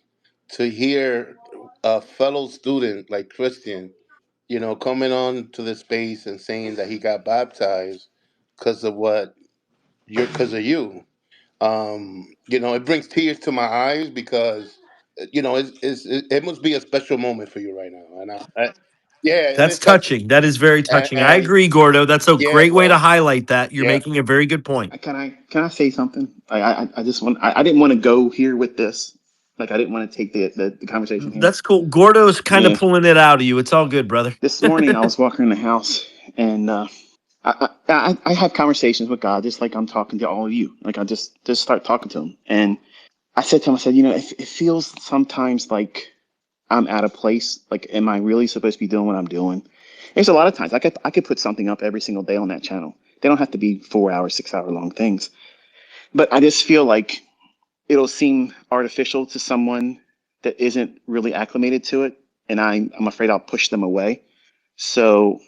to hear a fellow student like Christian, coming on to the space and saying that he got baptized because of because of you. It brings tears to my eyes because it must be a special moment for you right now, and yeah, it That's is touching, touching. That is very touching. I and agree, Gordo. That's a yeah, great way to bro, highlight that. You're yeah. making a very good point. Can I say something? I just want I didn't want to go here with this. Like I didn't want to take the conversation here. That's cool. Gordo's kind of Yeah. pulling it out of you. It's all good, brother. This morning I was walking in the house and I have conversations with God just like I'm talking to all of you. Like I just start talking to him. And I said to him, I said, it feels sometimes like I'm out of place. Like, am I really supposed to be doing what I'm doing? There's a lot of times I could put something up every single day on that channel. They don't have to be 4 hour, 6 hour long things. But I just feel like it'll seem artificial to someone that isn't really acclimated to it. And I'm afraid I'll push them away. So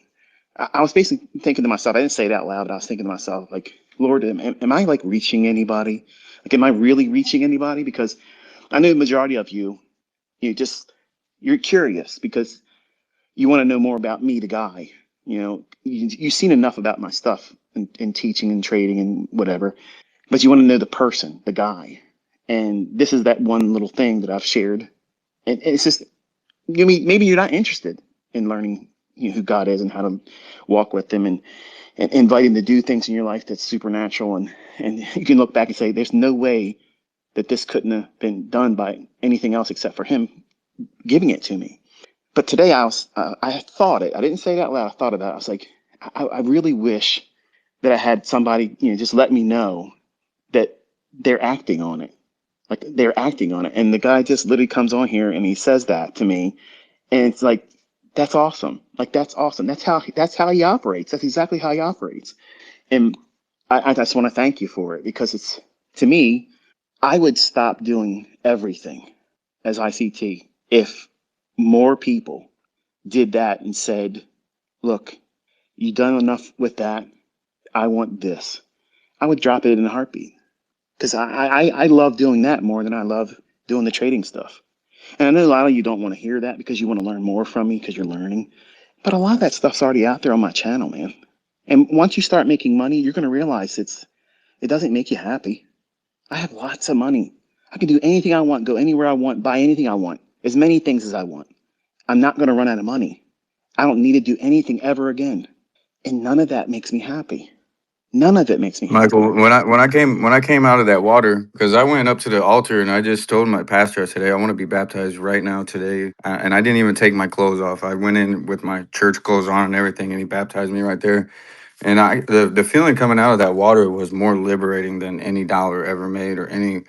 I was basically thinking to myself, I didn't say it out loud, but I was thinking to myself, like, Lord, am I like reaching anybody? Like, am I really reaching anybody? Because I know the majority of you, you just, you're curious because you want to know more about me, the guy. You've seen enough about my stuff in teaching and trading and whatever, but you want to know the person, the guy. And this is that one little thing that I've shared. And it's just, maybe you're not interested in learning who God is and how to walk with him and invite him to do things in your life that's supernatural. And you can look back and say, there's no way that this couldn't have been done by anything else except for him giving it to me. But today I thought it. I didn't say it out loud. I thought about it. I was like, I really wish that I had somebody, just let me know that they're acting on it. Like they're acting on it. And the guy just literally comes on here and he says that to me. And it's like, that's awesome. Like that's awesome. That's how he operates. That's exactly how he operates. And I just want to thank you for it because it's to me, I would stop doing everything as ICT if more people did that and said, look, you done enough with that. I want this. I would drop it in a heartbeat because I love doing that more than I love doing the trading stuff. And I know a lot of you don't want to hear that because you want to learn more from me because you're learning. But a lot of that stuff's already out there on my channel, man. And once you start making money, you're going to realize it doesn't make you happy. I have lots of money. I can do anything I want, go anywhere I want, buy anything I want, as many things as I want. I'm not going to run out of money. I don't need to do anything ever again. And none of that makes me happy. None of it makes me happy. Michael, when I came out of that water, because I went up to the altar and I just told my pastor, I said, "Hey, I want to be baptized right now today," and I didn't even take my clothes off. I went in with my church clothes on and everything, and he baptized me right there. And the feeling coming out of that water was more liberating than any dollar ever made or any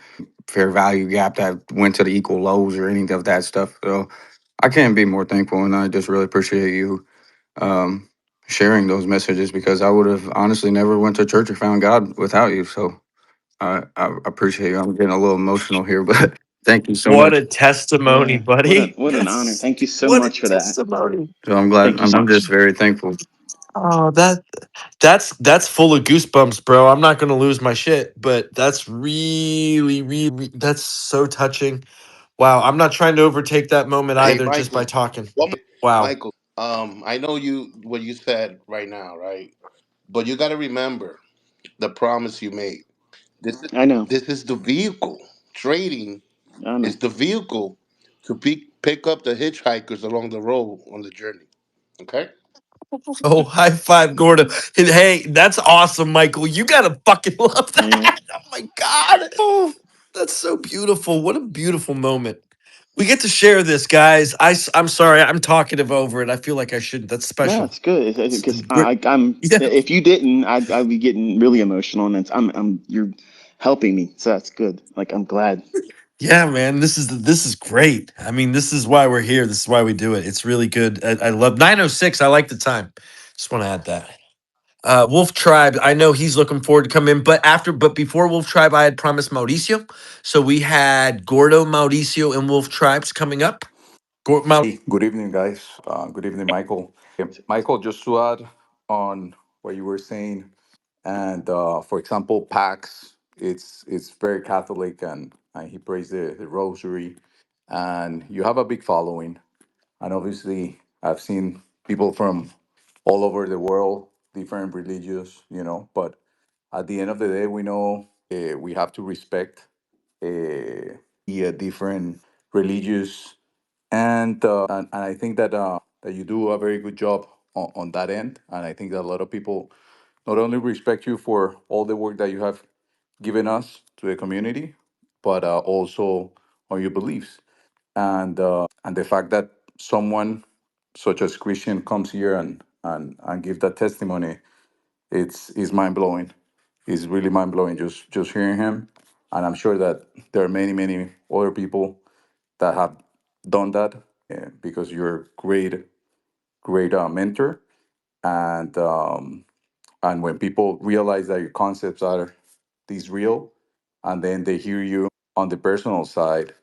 fair value gap that went to the equal lows or any of that stuff. So I can't be more thankful, and I just really appreciate you um, sharing those messages, because I would have honestly never went to church or found God without you. So I appreciate you. I'm getting a little emotional here, but thank you so What much. a testimony, Yeah, buddy. what an honor. That's Thank you so what a much for that. testimony. So I'm glad. Thank you so I'm just much. very thankful. Oh, that's full of goosebumps, bro. I'm not gonna lose my shit, but that's that's so touching. Wow, I'm not trying to overtake that moment Hey, either just by Michael. talking. One, Wow. Michael. I know you what you said right now, right? But you got to remember the promise you made. This is I know. this is the vehicle. Trading I know. is the vehicle to pick up the hitchhikers along the road on the journey. Okay. Oh, high five, Gordo. Hey, that's awesome, Michael. You gotta fucking love Yeah. that. Oh my god. Oh, that's so beautiful. What a beautiful moment. We get to share this, guys. I'm sorry, I'm talkative over it. I feel like I shouldn't. That's No, special. it's good It's because great. I'm. Yeah. If you didn't, I'd be getting really emotional, and I'm you're helping me, so that's good. Like I'm glad. Yeah, man. This is great. I mean, this is why we're here. This is why we do it. It's really good. I love 9:06. I like the time. Just want to add that. Wolf Tribe, I know he's looking forward to come in, but before Wolf Tribe, I had promised Mauricio. So we had Gordo, Mauricio, and Wolf Tribes coming up. Good evening, guys. Good evening, Michael. Michael, just to add on what you were saying, and for example, Pax, it's very Catholic, and he prays the Rosary, and you have a big following. And obviously, I've seen people from all over the world, different religious, but at the end of the day, we know we have to respect the different religious and I think that you do a very good job on that end. And I think that a lot of people not only respect you for all the work that you have given us to the community, but also on your beliefs and the fact that someone such as Christian comes here and give that testimony. It's mind blowing. It's really mind blowing just hearing him, and I'm sure that there are many other people that have done that because you're a great mentor, and and when people realize that your concepts are these real, and then they hear you on the personal side,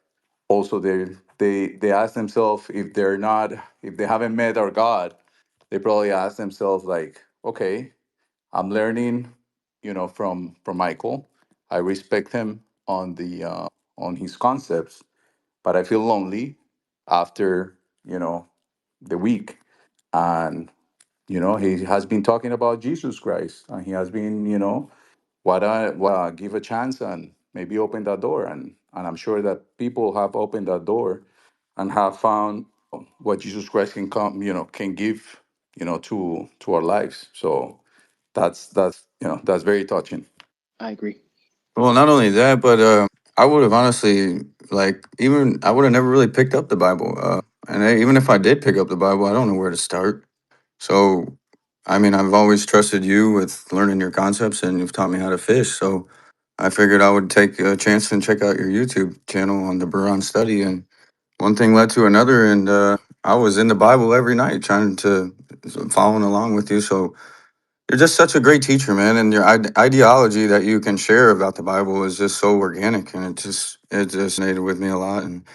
also they ask themselves if they haven't met our God, they probably ask themselves like, okay, I'm learning, from Michael. I respect him on his concepts, but I feel lonely after the week. And he has been talking about Jesus Christ, and he has been give a chance and maybe open that door, and I'm sure that people have opened that door and have found what Jesus Christ can give to our lives. So that's very touching. I agree. Well, not only that, but I would have honestly, like, even I would have never really picked up the Bible. Even if I did pick up the Bible, I don't know where to start. So, I mean, I've always trusted you with learning your concepts, and you've taught me how to fish. So, I figured I would take a chance and check out your YouTube channel on the Buran Study, and one thing led to another, and I was in the Bible every night trying to following along with you. So, you're just such a great teacher, man, and your ideology that you can share about the Bible is just so organic, and it just resonated with me a lot. And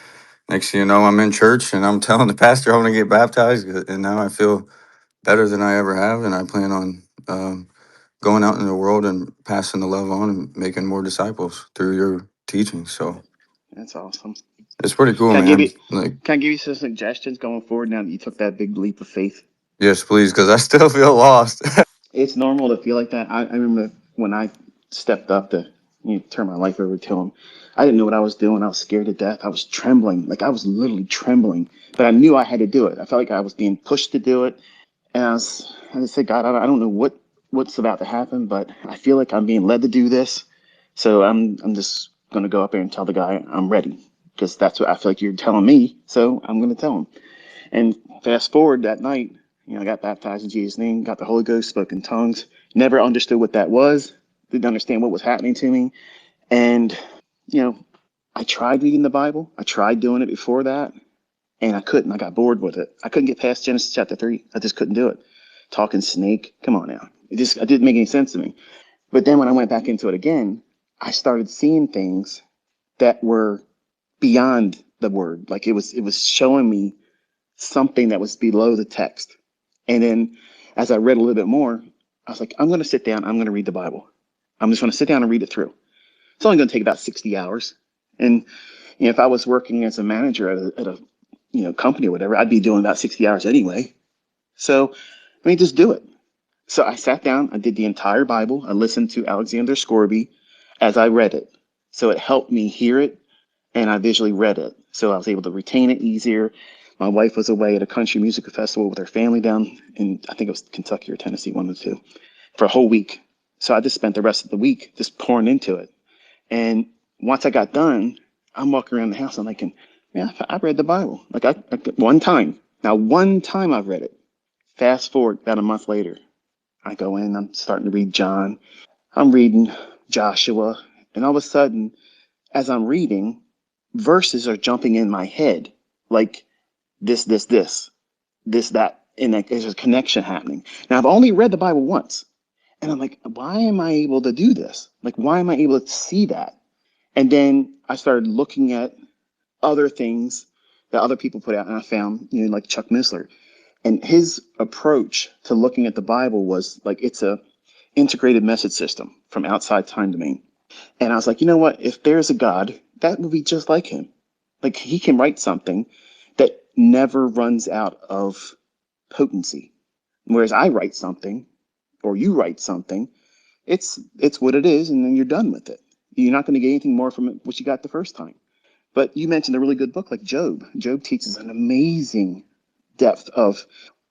next thing you know, I'm in church and I'm telling the pastor I want to get baptized, and now I feel better than I ever have, and I plan on going out in the world and passing the love on and making more disciples through your teaching. So That's awesome. it's pretty cool, Can I give man. you Like, can I give you some suggestions going forward now that you took that big leap of faith? yes, please, because I still feel lost. It's normal to feel like that. I remember when I stepped up to turn my life over to him. I didn't know what I was doing. I was scared to death. I was trembling. Like I was literally trembling. But I knew I had to do it. I felt like I was being pushed to do it. And I just said, God, I don't know what's about to happen, but I feel like I'm being led to do this. So I'm just gonna go up there and tell the guy I'm ready because that's what I feel like you're telling me. So I'm gonna tell him. And fast forward that night, I got baptized in Jesus' name, got the Holy Ghost, spoke in tongues. Never understood what that was. Didn't understand what was happening to me. And you know, I tried reading the Bible. I tried doing it before that, and I couldn't. I got bored with it. I couldn't get past Genesis chapter 3. I just couldn't do it. talking snake. Come on now. It didn't make any sense to me. But then when I went back into it again, I started seeing things that were beyond the word. Like it was showing me something that was below the text. And then as I read a little bit more, I was like, I'm going to sit down. I'm going to read the Bible. I'm just going to sit down and read it through. It's only going to take about 60 hours. And if I was working as a manager at a company or whatever, I'd be doing about 60 hours anyway. So just do it. So I sat down, I did the entire Bible. I listened to Alexander Scorby as I read it. So it helped me hear it and I visually read it. So I was able to retain it easier. My wife was away at a country music festival with her family down in, I think it was Kentucky or Tennessee, one of the two, for a whole week. So I just spent the rest of the week just pouring into it. And once I got done, I'm walking around the house. I'm thinking, man, I read the Bible. Like one time. Now, one time I've read it. Fast forward about a month later, I go in, I'm starting to read John. I'm reading Joshua. And all of a sudden, as I'm reading, verses are jumping in my head. Like this, that. And like, there's a connection happening. Now, I've only read the Bible once. And I'm like, why am I able to do this? Like, why am I able to see that? And then I started looking at other things that other people put out, and I found, like Chuck Missler. And his approach to looking at the Bible was like it's a integrated message system from outside time domain. And I was like, you know what? If there's a God, that would be just like him. Like he can write something that never runs out of potency. Whereas I write something or you write something, it's what it is, and then you're done with it. You're not going to get anything more from it what you got the first time. But you mentioned a really good book like Job. Job teaches an amazing depth of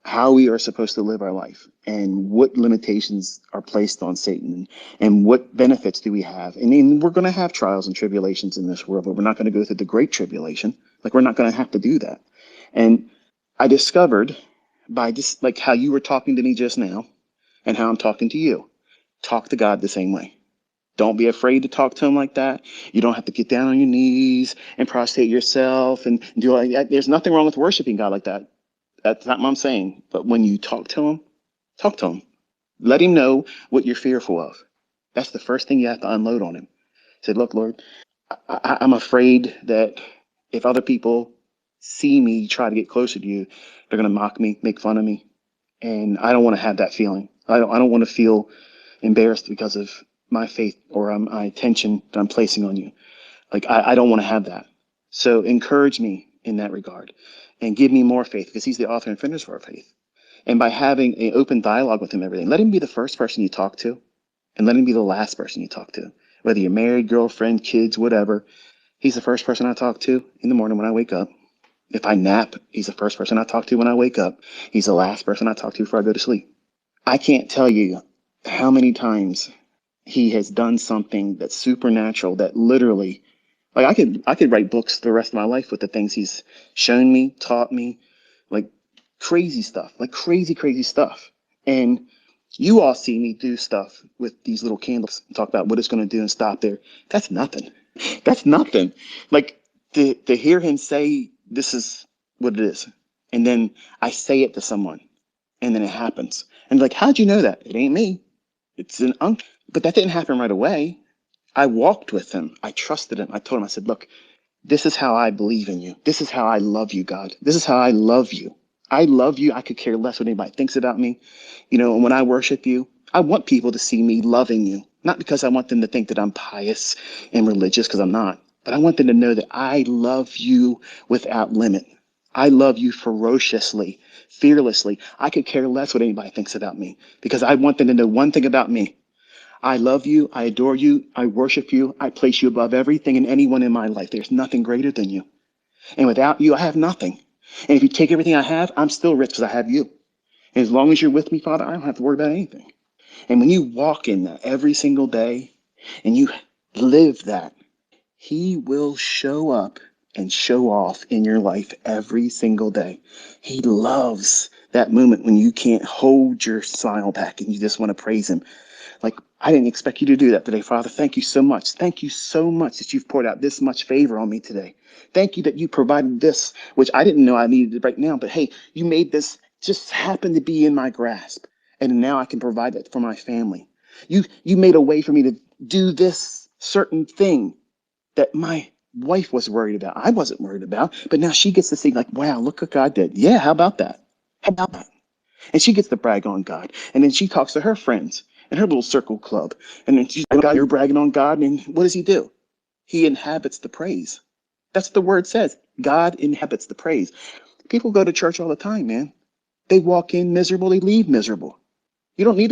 how we are supposed to live our life and what limitations are placed on Satan and what benefits do we have. I mean, we're going to have trials and tribulations in this world, but we're not going to go through the great tribulation. Like, we're not going to have to do that. And I discovered by just like how you were talking to me just now and how I'm talking to you, talk to God the same way. Don't be afraid to talk to him like that. You don't have to get down on your knees and prostrate yourself and do all that. There's nothing wrong with worshiping God like that. That's not what I'm saying. But when you talk to him, talk to him. Let him know what you're fearful of. That's the first thing you have to unload on him. Say, look, Lord, I'm afraid that if other people see me try to get closer to you, they're going to mock me, make fun of me. And I don't want to have that feeling. I don't want to feel embarrassed because of my faith or my attention that I'm placing on you. Like, I don't want to have that. So encourage me in that regard and give me more faith because he's the author and finisher of our faith. And by having an open dialogue with him every day, let him be the first person you talk to and let him be the last person you talk to. Whether you're married, girlfriend, kids, whatever, he's the first person I talk to in the morning when I wake up. If I nap, he's the first person I talk to when I wake up. He's the last person I talk to before I go to sleep. I can't tell you how many times he has done something that's supernatural that literally, like, I could write books the rest of my life with the things he's shown me, taught me, like crazy stuff, like crazy stuff. And you all see me do stuff with these little candles and talk about what it's going to do and stop there. That's nothing. That's nothing. Like to hear him say this is what it is, and then I say it to someone, and then it happens. And like, how'd you know that? It ain't me. It's an uncle. But that didn't happen right away. I walked with him. I trusted him. I told him, I said, look, this is how I believe in you. This is how I love you, God. This is how I love you. I love you. I could care less what anybody thinks about me. And when I worship you, I want people to see me loving you, not because I want them to think that I'm pious and religious, because I'm not, but I want them to know that I love you without limit. I love you ferociously, fearlessly. I could care less what anybody thinks about me because I want them to know one thing about me. I love you. I adore you. I worship you. I place you above everything and anyone in my life. There's nothing greater than you. And without you, I have nothing. And if you take everything I have, I'm still rich because I have you. And as long as you're with me, Father, I don't have to worry about anything. And when you walk in that every single day and you live that, he will show up and show off in your life every single day. He loves that moment when you can't hold your smile back and you just want to praise him. Like, I didn't expect you to do that today, Father. Thank you so much. Thank you so much that you've poured out this much favor on me today. Thank you that you provided this, which I didn't know I needed right now. But hey, you made this just happen to be in my grasp. and now I can provide that for my family. You made a way for me to do this certain thing that my wife was worried about. I wasn't worried about, but now she gets to see, like, wow, look what God did. Yeah, how about that? How about that? And she gets to brag on God. And then she talks to her friends in her little circle club. And then she's like, you're bragging on God. And what does he do? He inhabits the praise. That's what the word says. God inhabits the praise. People go to church all the time, man. They walk in miserable, they leave miserable. You don't need